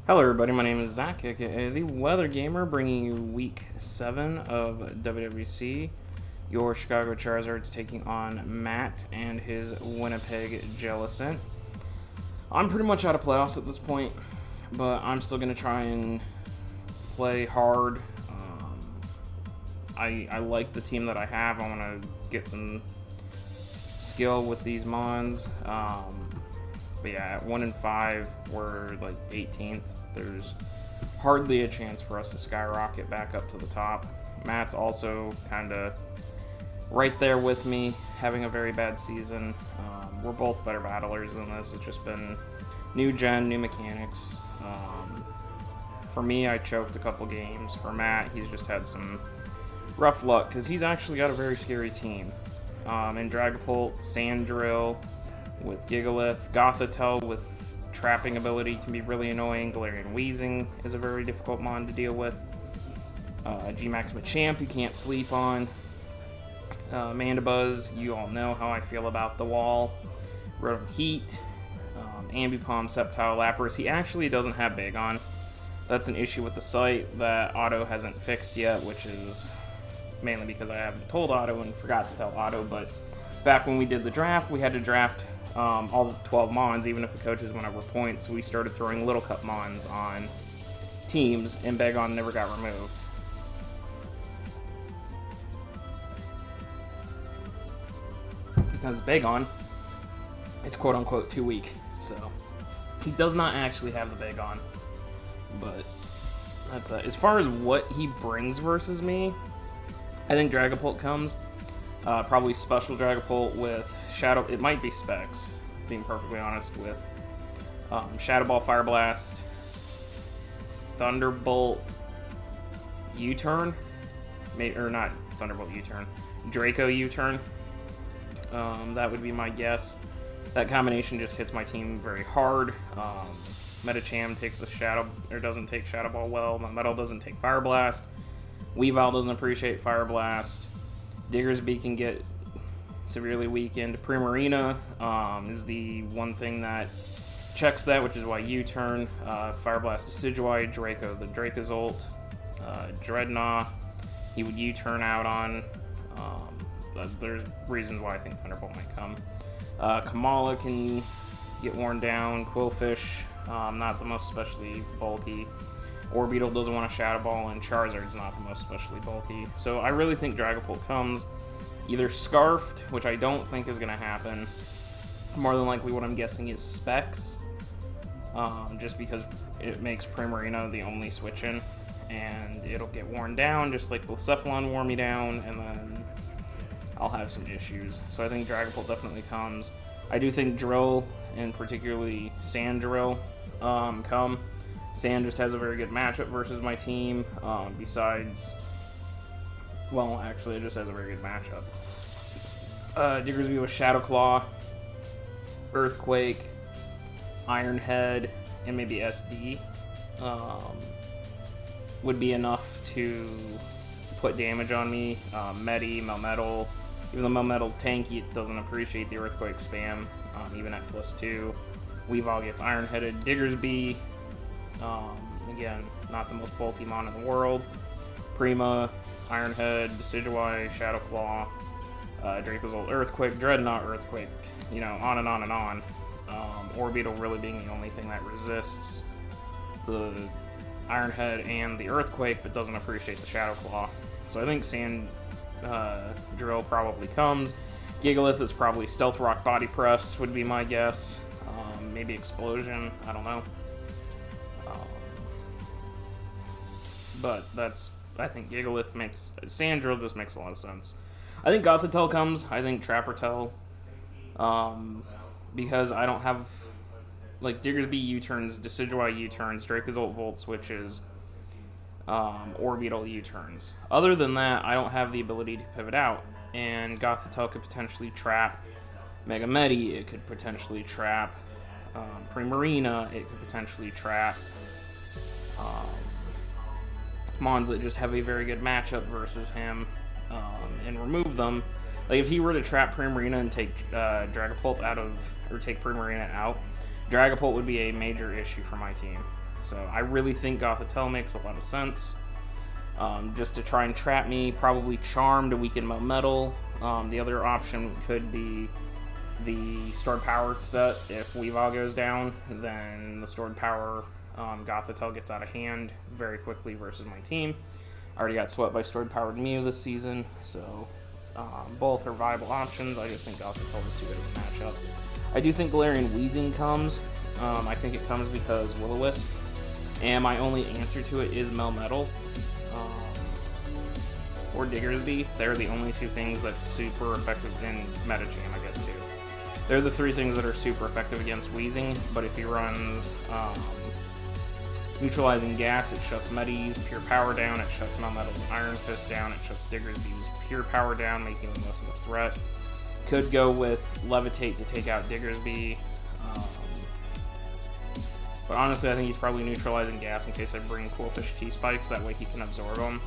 Hello everybody, my name is Zach, aka The Weather Gamer, bringing you Week 7 of The Weather Gamer, bringing you Week 7 of WWC. Your Chicago Charizards taking on Matt and his Winnipeg Jellicent. I'm pretty much out of playoffs at this point, but I'm still going to try and play hard. I like the team that I have. I want to get some skill with these mons. But yeah, at 1-5, we're like 18th. There's hardly a chance for us to skyrocket back up to the top. Matt's also kind of right there with me, having a very bad season. We're both better battlers than this. It's just been new gen, new mechanics. For me, I choked a couple games. For Matt, he's just had some rough luck because he's actually got a very scary team. In Dragapult, Sandrill with Gigalith, Gothitelle with trapping ability can be really annoying. Galarian Weezing is a very difficult mon to deal with. G-Max Machamp you can't sleep on. Mandibuzz, you all know how I feel about the wall. Rotom Heat, Ambipom, Sceptile, Lapras. He actually doesn't have Big on. That's an issue with the site that Otto hasn't fixed yet, which is mainly because I haven't told Otto and forgot to tell Otto. But back when we did the draft, we had to draft all 12 mons, even if the coaches went over points. So we started throwing Little Cup mons on teams, and Bagon never got removed. Because Bagon is quote-unquote too weak, so he does not actually have the Bagon. But that's that. As far as what he brings versus me, I think Dragapult comes. Probably Special Dragapult with Shadow. It might be Specs, being perfectly honest, with Shadow Ball, Fire Blast, Thunderbolt, U-Turn. Or not Thunderbolt U-Turn. Draco U-Turn. That would be my guess. That combination just hits my team very hard. Metacham takes the Shadow, or doesn't take Shadow Ball well. My Metal doesn't take Fire Blast. Weavile doesn't appreciate Fire Blast. Diggersby can get severely weakened. Primarina is the one thing that checks that, which is why U-Turn. Fire Blast Decidueye, Draco the Dracozolt, Dreadnought, he would U-Turn out on. There's reasons why I think Thunderbolt might come. Kamala can get worn down. Quillfish, not the most especially bulky. Orbeetle doesn't want a Shadow Ball, and Charizard's not the most especially bulky. So I really think Dragapult comes either Scarfed, which I don't think is going to happen. More than likely what I'm guessing is Specs, just because it makes Primarina the only switch-in, and it'll get worn down just like Blacephalon wore me down, and then I'll have some issues. So I think Dragapult definitely comes. I do think Drill, and particularly Sandrill, come. Sand just has a very good matchup versus my team. Besides, well, actually, it just has a very good matchup. Diggersby with Shadow Claw, Earthquake, Iron Head, and maybe SD would be enough to put damage on me. Medi, Melmetal, even though Melmetal's tanky, it doesn't appreciate the Earthquake spam, even at +2. Weavile gets Iron Headed. Diggersby, again, not the most bulky mon in the world. Prima, Iron Head, Decidueye, Shadow Claw, Dracozolt Earthquake, Dreadnought Earthquake, you know, on and on and on. Orbeetle really being the only thing that resists the Iron Head and the Earthquake, but doesn't appreciate the Shadow Claw. So I think Sand Drill probably comes. Gigalith is probably Stealth Rock Body Press, would be my guess. Maybe Explosion, I don't know. But I think Gigalith makes, Sandrill just makes a lot of sense. I think Gothitelle comes. I think Trappertelle, because I don't have, like, Diggersby U-turns, Decidueye U-turns, Dracozolt Volt switches, Orbeetle U-turns. Other than that, I don't have the ability to pivot out, and Gothitelle could potentially trap Mega Medi, it could potentially trap Primarina, it could potentially trap mons that just have a very good matchup versus him, and remove them. Like, if he were to trap Primarina and take Dragapult out of, or take Primarina out, Dragapult would be a major issue for my team. So I really think Gothitelle makes a lot of sense. Just to try and trap me, probably Charm to weaken Melmetal. The other option could be the Stored Power set. If Weavile goes down, then the Stored Power Gothitelle gets out of hand very quickly versus my team. I already got swept by Stored Powered Mew this season, so both are viable options. I just think Gothitelle is too good of a matchup. I do think Galarian Weezing comes. I think it comes because Will-O-Wisp, and my only answer to it is Melmetal or Diggersby. They're the only two things that's super effective in Metagame, I guess, too. They're the three things that are super effective against Weezing, but if he runs Neutralizing Gas, it shuts Medis Pure Power down, it shuts Melmetal's Iron Fist down, it shuts Diggersby's Pure Power down, making him less of a threat. Could go with Levitate to take out Diggersby. But honestly, I think he's probably neutralizing gas in case I bring Coolfish T-Spikes. That way he can absorb them,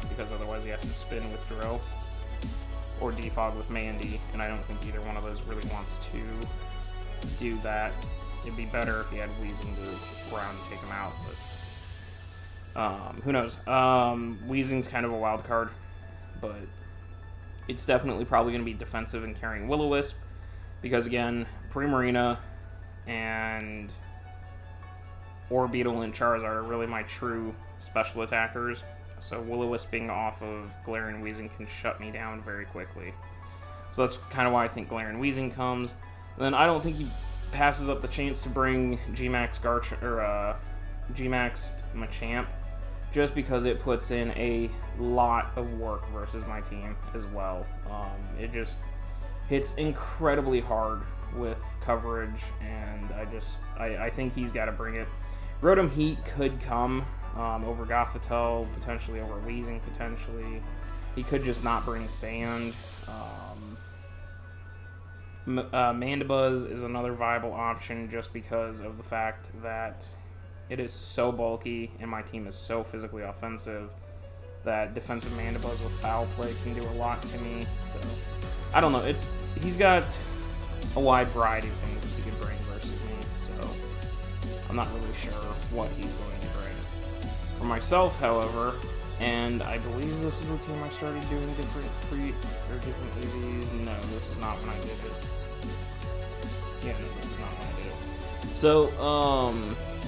because otherwise he has to spin with Drill. Or Defog with Mandy, and I don't think either one of those really wants to do that. It'd be better if he had Weezing to ground and take him out, but who knows. Weezing's kind of a wild card, but it's definitely probably going to be defensive and carrying Will-O-Wisp, because again, Primarina and Orbeetle and Charizard are really my true special attackers. So Will-O-Wisp being off of Galarian Weezing can shut me down very quickly. So that's kind of why I think Galarian Weezing comes. Then I don't think he passes up the chance to bring G-Max G-Maxed Machamp, just because it puts in a lot of work versus my team as well. It just hits incredibly hard with coverage, and I think he's got to bring it. Rotom Heat could come over Gothitelle, potentially over Weezing, potentially. He could just not bring Sand. Mandibuzz is another viable option just because of the fact that it is so bulky and my team is so physically offensive that defensive Mandibuzz with Foul Play can do a lot to me. So I don't know. He's got a wide variety of things that he can bring versus me, so I'm not really sure what he's going to bring. For myself, however, and I believe this is the team I started doing different EVs. No, this is not when I did it. Yeah, no, this is not when I did it. So,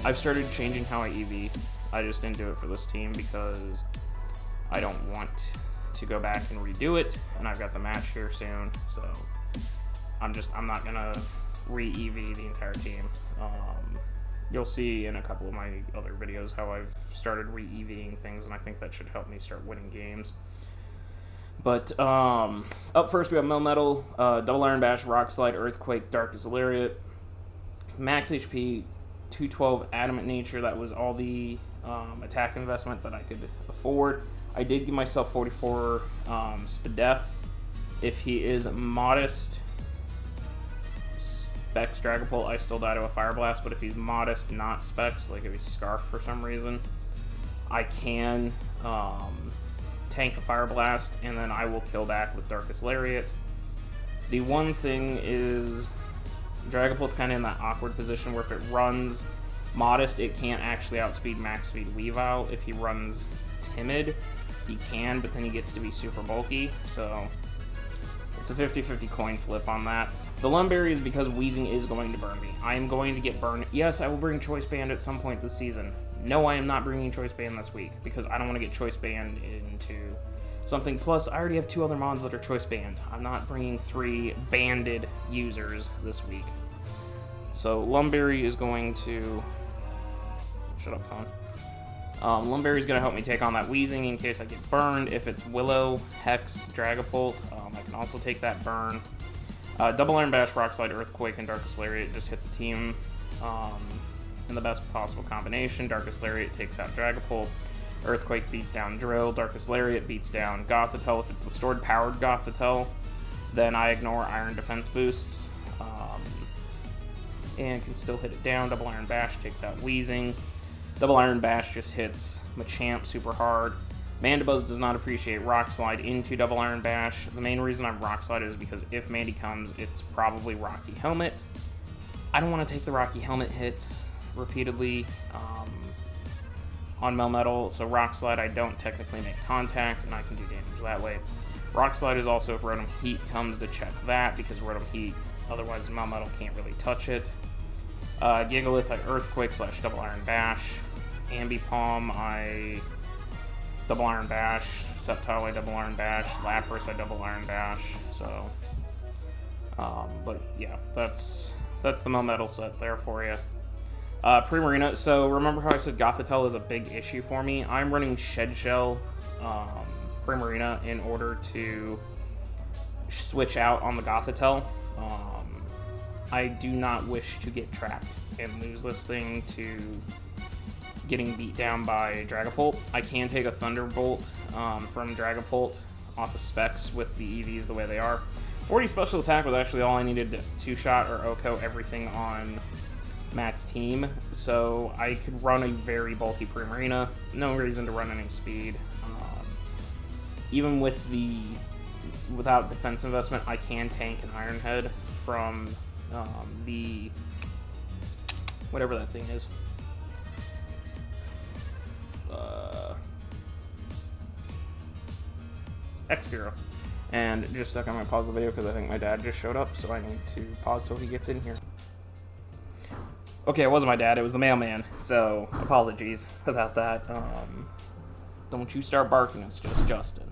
I've started changing how I EV. I just didn't do it for this team because I don't want to go back and redo it, and I've got the match here soon, so I'm not gonna re-EV the entire team. You'll see in a couple of my other videos how I've started re-EVing things, and I think that should help me start winning games. But up first we have Melmetal, Double Iron Bash, Rock Slide, Earthquake, Darkest Lariat, Max HP, 212 Adamant Nature. That was all the attack investment that I could afford. I did give myself 44 Spadef. If he is modest Specs Dragapult, I still die to a Fire Blast, but if he's modest, not Specs, like if he's Scarfed for some reason, I can tank a Fire Blast, and then I will kill back with Darkest Lariat. The one thing is, Dragapult's kind of in that awkward position where if it runs modest, it can't actually outspeed max speed Weavile. If he runs timid, he can, but then he gets to be super bulky, so it's a 50-50 coin flip on that. The Lumberry is because Weezing is going to burn me. I am going to get burned. Yes, I will bring Choice Band at some point this season. No, I am not bringing Choice Band this week because I don't want to get Choice Band into something. Plus, I already have 2 other mons that are Choice Band. I'm not bringing 3 banded users this week. So Lumberry is going to... Shut up, phone. Lumberry is going to help me take on that Weezing in case I get burned. If it's Willow, Hex, Dragapult, I can also take that burn. Double Iron Bash, Rock Slide, Earthquake, and Darkest Lariat just hit the team in the best possible combination. Darkest Lariat takes out Dragapult. Earthquake beats down Drill. Darkest Lariat beats down Gothitelle. If it's the stored powered Gothitelle, then I ignore Iron Defense boosts and can still hit it down. Double Iron Bash takes out Weezing. Double Iron Bash just hits Machamp super hard. Mandibuzz does not appreciate Rock Slide into Double Iron Bash. The main reason I'm Rock Slide is because if Mandy comes, it's probably Rocky Helmet. I don't want to take the Rocky Helmet hits. repeatedly on Melmetal, so Rock Slide I don't technically make contact, and I can do damage that way. Rock Slide is also if Rotom Heat comes to check that, because Rotom Heat, otherwise Melmetal can't really touch it. Gigalith I Earthquake / Double Iron Bash. Ambipom I Double Iron Bash. Sceptile I Double Iron Bash. Lapras I Double Iron Bash. So, but yeah, that's the Melmetal set there for you. Primarina, so remember how I said Gothitelle is a big issue for me? I'm running Shed Shell Primarina in order to switch out on the Gothitelle. I do not wish to get trapped and lose this thing to getting beat down by Dragapult. I can take a Thunderbolt from Dragapult off of specs with the EVs the way they are. 40 special attack was actually all I needed to two-shot or OHKO everything on Matt's team, so I could run a very bulky Primarina. No reason to run any speed. Even without defense investment, I can tank an Iron Head from the whatever that thing is. Excadrill. And just a second, I'm going to pause the video because I think my dad just showed up, so I need to pause till he gets in here. Okay, it wasn't my dad, it was the mailman, so apologies about that. Don't you start barking, it's just Justin.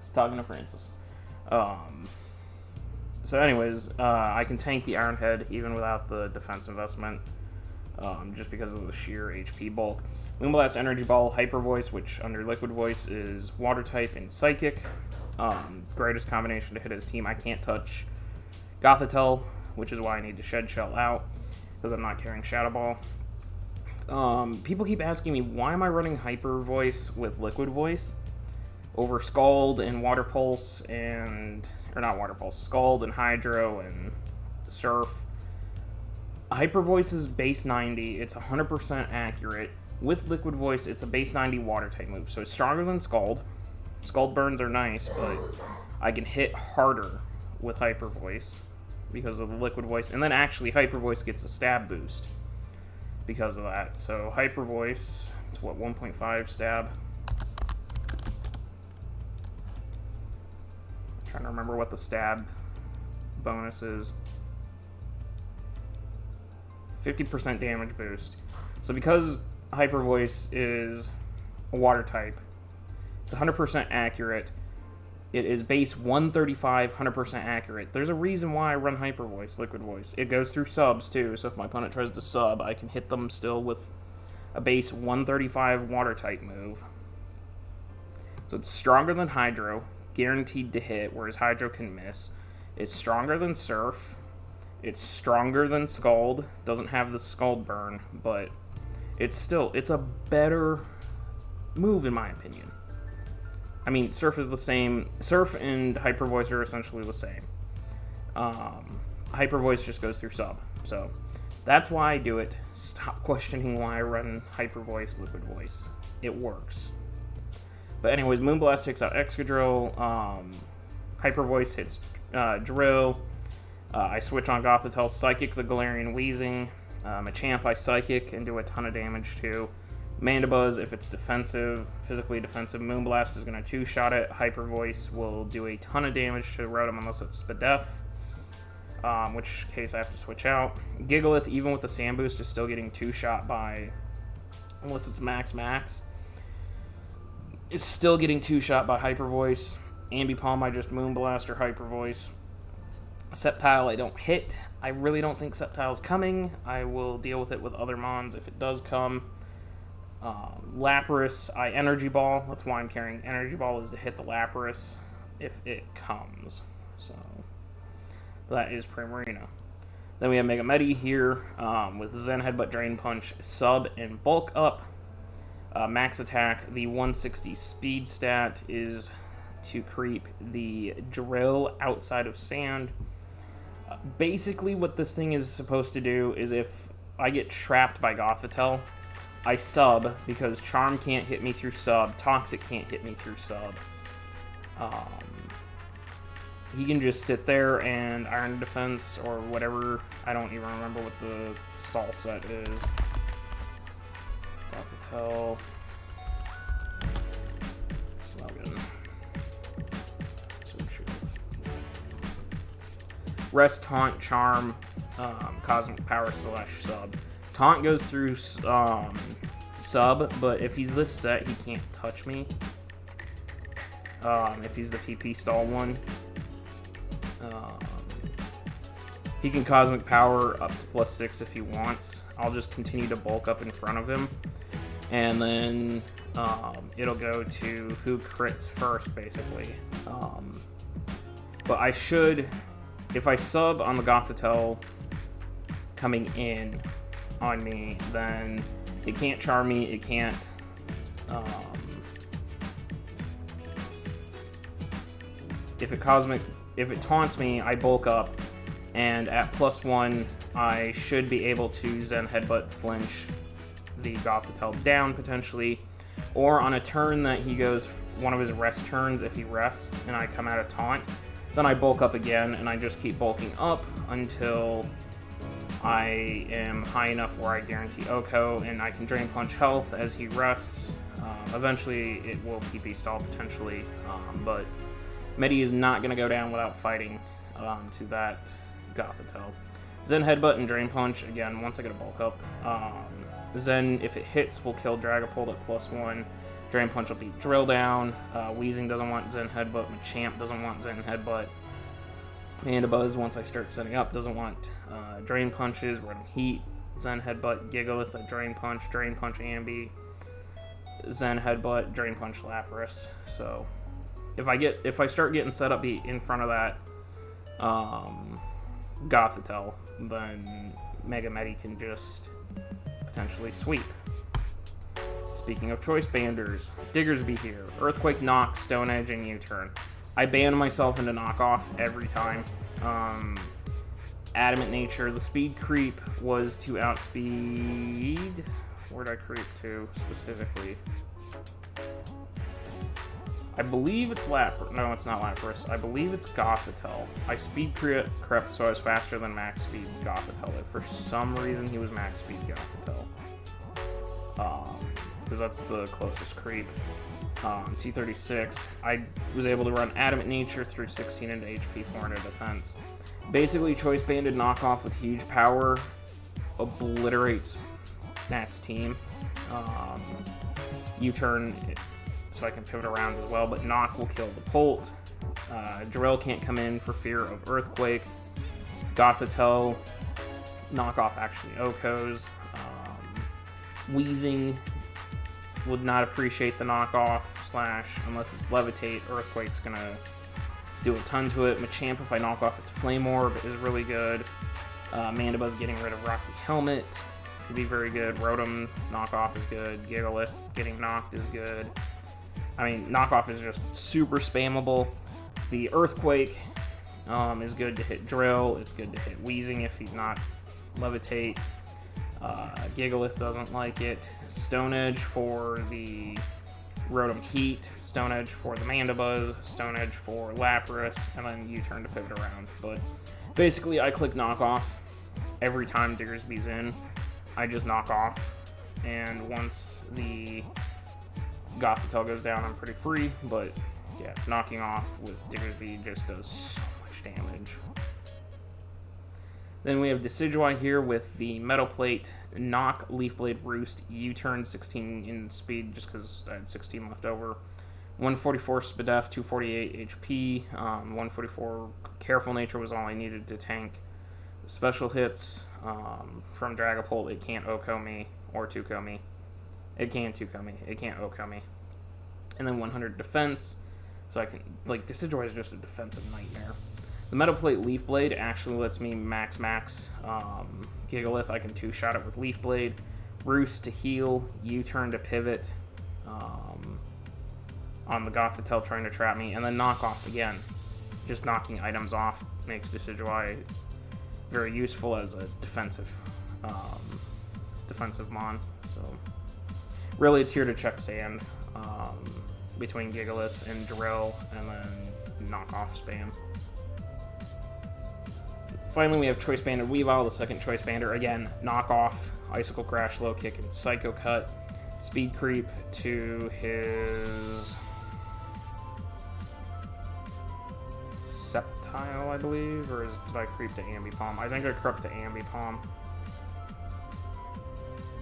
He's talking to Francis. So anyways, I can tank the Iron Head even without the defense investment, just because of the sheer HP bulk. Moonblast, Energy Ball, Hyper Voice, which under Liquid Voice is Water type and Psychic. Greatest combination to hit his team. I can't touch Gothitelle, which is why I need to Shed Shell out, because I'm not carrying Shadow Ball. People keep asking me, why am I running Hyper Voice with Liquid Voice over Scald and Water Pulse and... or not Water Pulse, Scald and Hydro and Surf. Hyper Voice is base 90, it's 100% accurate. With Liquid Voice, it's a base 90 water type move, so it's stronger than Scald. Scald burns are nice, but I can hit harder with Hyper Voice because of the Liquid Voice. And then actually, Hyper Voice gets a stab boost because of that. So Hyper Voice, it's what, 1.5 stab? I'm trying to remember what the stab bonus is. 50% damage boost. So because Hyper Voice is a water type, it's 100% accurate. It is base 135, 100% accurate. There's a reason why I run Hyper Voice, Liquid Voice. It goes through subs too, so if my opponent tries to sub, I can hit them still with a base 135 water type move. So it's stronger than Hydro, guaranteed to hit, whereas Hydro can miss. It's stronger than Surf. It's stronger than Scald. Doesn't have the Scald burn, but it's a better move in my opinion. I mean, Surf is the same. Surf and Hyper Voice are essentially the same. Hyper Voice just goes through sub. So that's why I do it. Stop questioning why I run Hyper Voice, Liquid Voice. It works. But anyways, Moonblast takes out Excadrill. Hyper Voice hits Drill. I switch on Gothitelle, Psychic the Galarian Weezing. Machamp I Psychic and do a ton of damage to. Mandibuzz, if it's defensive, physically defensive, Moonblast is going to two-shot it. Hyper Voice will do a ton of damage to Rotom unless it's Spadef, which case I have to switch out. Gigalith, even with the Sand Boost, is still getting two-shot by, unless it's Max, is still getting two-shot by Hyper Voice. Ambipom, I just Moonblast or Hyper Voice. Sceptile, I don't hit. I really don't think Sceptile's coming. I will deal with it with other mons if it does come. Lapras, I Energy Ball. That's why I'm carrying Energy Ball, is to hit the Lapras if it comes. So that is Primarina. Then we have Mega Medi here with Zen Headbutt, Drain Punch, Sub, and Bulk Up. Max attack, the 160 speed stat is to creep the Drill outside of Sand. Basically what this thing is supposed to do is if I get trapped by Gothitelle, I sub, because Charm can't hit me through sub, Toxic can't hit me through sub. he can just sit there and Iron Defense or whatever. I don't even remember what the stall set is. Gothitelle. Slogan. Rest, Taunt, Charm, Cosmic Power / Sub. Taunt goes through Sub, but if he's this set, he can't touch me. If he's the PP stall one. He can Cosmic Power up to +6 if he wants. I'll just continue to bulk up in front of him. And then it'll go to who crits first, basically. But I should, if I sub on the Gothitelle coming in on me, then it can't charm me, it can't... if it taunts me, I bulk up, and at +1, I should be able to Zen Headbutt flinch the Gothitelle down, potentially. Or on a turn that he goes, one of his rest turns, if he rests, and I come out of taunt, then I bulk up again, and I just keep bulking up until I am high enough where I guarantee Oko, and I can Drain Punch health as he rests. Eventually, it will PP stall, potentially, but Medi is not going to go down without fighting to that Gothitelle. Zen Headbutt and Drain Punch, again, once I get a bulk up. Zen, if it hits, will kill Dragapult at +1. Drain Punch will beat Drill down. Weezing doesn't want Zen Headbutt. Machamp doesn't want Zen Headbutt. Mandibuzz, once I start setting up, doesn't want Drain Punches. Rhythm Heat, Zen Headbutt, Gigalith at Drain Punch Ambi, Zen Headbutt, Drain Punch Lapras. So if I start getting set up in front of that Gothitelle, then Mega Medi can just potentially sweep. Speaking of choice banders, Diggersby here. Earthquake, Knock, Stone Edge, and U-Turn. I ban myself into knockoff every time. Adamant Nature. The speed creep was to outspeed... Where'd I creep to, specifically? I believe it's Lapras. No, it's not Lapras. I believe it's Gothitelle. I speed crept so I was faster than max speed Gothitelle. For some reason, he was max speed Gothitelle. Because that's the closest creep. T36. I was able to run Adamant Nature through 16 into HP, 4 into defense. Basically, Choice Banded knockoff with huge power obliterates Matt's team. U-turn, so I can pivot around as well, but Knock will kill the Bolt. Drill can't come in for fear of Earthquake. Gothitelle, knockoff actually Okos. Weezing would not appreciate the knockoff / unless it's Levitate. Earthquake's gonna do a ton to it. Machamp, if I knock off its Flame Orb, is really good. Mandibuzz getting rid of Rocky Helmet could be very good. Rotom knockoff is good. Gigalith getting knocked is good. I mean, knockoff is just super spammable. The Earthquake is good to hit Drill. It's good to hit Weezing if he's not Levitate. Gigalith doesn't like it. Stone Edge for the Rotom Heat, Stone Edge for the Mandibuzz, Stone Edge for Lapras, and then U-turn to pivot around. But basically, I click knockoff every time Diggersby's in. I just knock off, and once the Gothitelle goes down, I'm pretty free. But yeah, knocking off with Diggersby just does so much damage. Then we have Decidueye here with the Metal Plate, Knock, Leaf Blade, Roost, U-turn, 16 in speed just because I had 16 left over. 144 Spadef, 248 HP, 144 Careful Nature was all I needed to tank. Special hits from Dragapult, it can't Oko me or 2-Ko me. It can 2-Ko me, it can't Oko me. And then 100 defense, so I can, like, Decidueye is just a defensive nightmare. The Metal Plate Leaf Blade actually lets me max Gigalith. I can 2-shot it with Leaf Blade. Roost to heal. U-turn to pivot on the Gothitelle trying to trap me. And then knock off again. Just knocking items off makes Decidueye very useful as a defensive mon. So really it's here to check sand between Gigalith and Drill and then knock off spam. Finally, we have Choice Banded Weavile, the second Choice Bander. Again, knockoff, Icicle Crash, Low Kick, and Psycho Cut. Speed Creep to his Sceptile, I believe, or did I creep to Ambipom? I think I crept to Ambipom.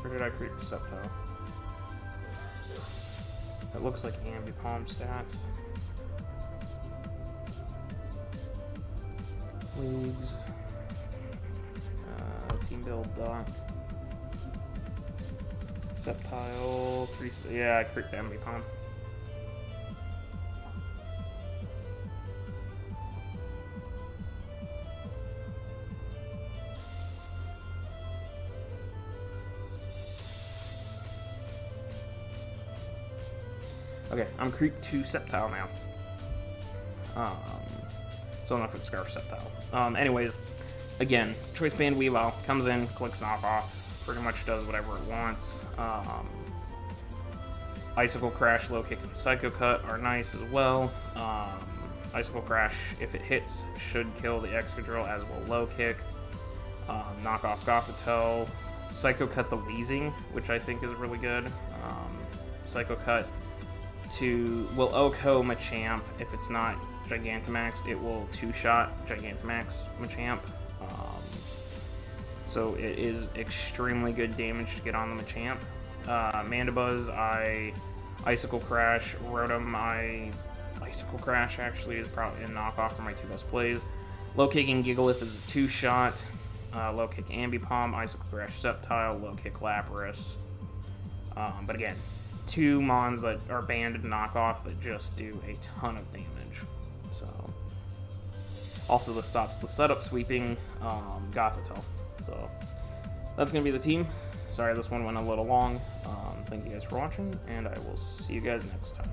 Or did I creep to Sceptile? It looks like Ambipom stats. Leagues. Team build dot. Sceptile. Yeah, I creeped to Ambipom. Okay, I'm creeped to Sceptile now. So enough with Scarf Sceptile. Anyways, again, Choice Band Weavile comes in, clicks knockoff, pretty much does whatever it wants. Icicle Crash, Low Kick, and Psycho Cut are nice as well. Icicle Crash, if it hits, should kill the Excadrill, as will Low Kick. Knock off Gothitelle. Psycho Cut the Weezing, which I think is really good. Psycho Cut will OHKO Machamp. If it's not Gigantamax, it will two-shot Gigantamax Machamp. So it is extremely good damage to get on the Machamp. Mandibuzz, I Icicle Crash. Rotom, I Icicle Crash actually is probably a knockoff for my two best plays. Low Kicking Gigalith is a two-shot. Low Kick Ambipom, Icicle Crash Sceptile, Low Kick Lapras. But again, two Mons that are banded knockoff that just do a ton of damage. So, also this stops the setup sweeping Gothitelle. So that's gonna be the team. Sorry this one went a little long. Thank you guys for watching, and I will see you guys next time.